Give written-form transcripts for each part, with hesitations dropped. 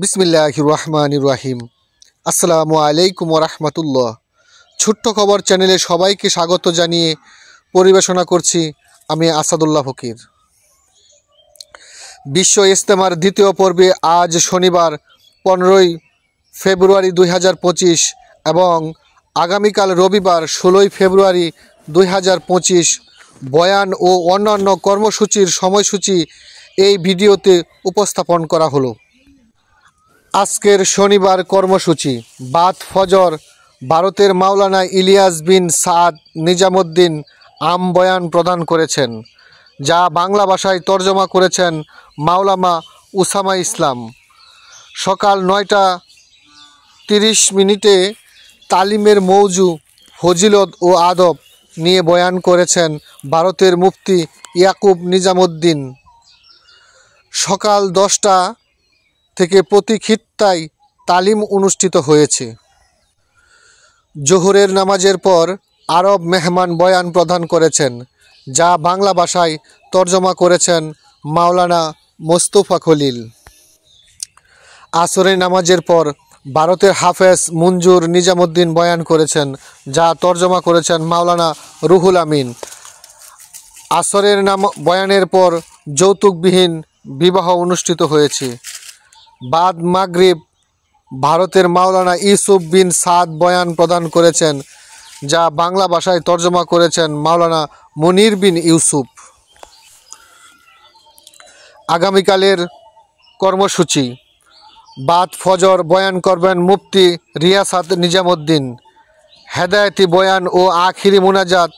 বিসমিল্লাহির রহমানির রহিম। আসসালামু আলাইকুম রহমতুল্লাহ। ছোট্ট খবর চ্যানেলে সবাইকে স্বাগত জানিয়ে পরিবেশনা করছি আমি আসাদুল্লাহ ফকির। বিশ্ব ইজতেমার দ্বিতীয় পর্বে আজ শনিবার 15ই ফেব্রুয়ারি 2025 এবং আগামীকাল রবিবার 16ই ফেব্রুয়ারি 2025 বয়ান ও অন্যান্য কর্মসূচির সময়সূচি এই ভিডিওতে উপস্থাপন করা হলো। আজকের শনিবার কর্মসূচি: বাদ ফজর ভারতের মাওলানা ইলিয়াস বিন সাদ নিজামুদ্দিন আম বয়ান প্রদান করেছেন, যা বাংলা ভাষায় তর্জমা করেছেন মাওলানা উসামা ইসলাম। সকাল 9:30 তালিমের মৌজু ফজিলত ও আদব নিয়ে বয়ান করেছেন ভারতের মুফতি ইয়াকুব নিজামুদ্দিন। সকাল 10টা থেকে প্রতি খিত্তায় তালিম অনুষ্ঠিত হয়েছে। জোহরের নামাজের পর আরব মেহমান বয়ান প্রদান করেছেন, যা বাংলা ভাষায় তর্জমা করেছেন মাওলানা মোস্তফা খলিল। আসরের নামাজের পর ভারতের হাফেজ মঞ্জুর নিজামুদ্দিন বয়ান করেছেন, যা তর্জমা করেছেন মাওলানা রুহুল আমিন। আসরের বয়ানের পর যৌতুকবিহীন বিবাহ অনুষ্ঠিত হয়েছে। বাদ মাগরিব ভারতের মাওলানা ইউসুফ বিন সাদ বয়ান প্রদান করেছেন, যা বাংলা ভাষায় তর্জমা করেছেন মাওলানা মনির বিন ইউসুফ। আগামীকালের কর্মসূচি: বাদ ফজর বয়ান করবেন মুফতি রিয়াসাত নিজামুদ্দিন। হেদায়েতি বয়ান ও আখিরি মুনাজাত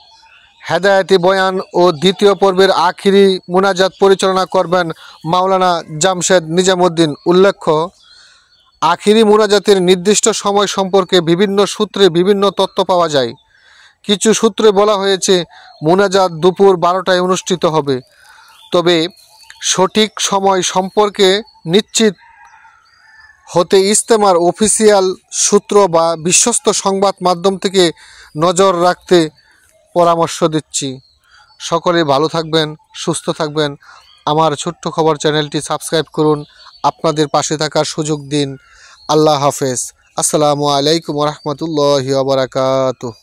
হেদায়েতি বয়ান ও দ্বিতীয় পর্বের আখিরি মুনাজাত পরিচালনা করবেন মাওলানা জামশেদ নিজামুদ্দিন। উল্লেখ্য, আখিরি মুনাজাতের নির্দিষ্ট সময় সম্পর্কে বিভিন্ন সূত্রে বিভিন্ন তথ্য পাওয়া যায়। কিছু সূত্রে বলা হয়েছে মুনাজাত দুপুর 12টায় অনুষ্ঠিত হবে, তবে সঠিক সময় সম্পর্কে নিশ্চিত হতে ইজতেমার অফিসিয়াল সূত্র বা বিশ্বস্ত সংবাদ মাধ্যম থেকে নজর রাখতে পরামর্শ দিচ্ছি। সকলে ভালো থাকবেন, সুস্থ থাকবেন। আমার ছোট্ট খবর চ্যানেলটি সাবস্ক্রাইব করুন, আপনাদের পাশে থাকার সুযোগ দিন। আল্লাহ হাফেজ। আসসালামু আলাইকুম রহমতুল্লাহি ওয়া বারাকাতুহু।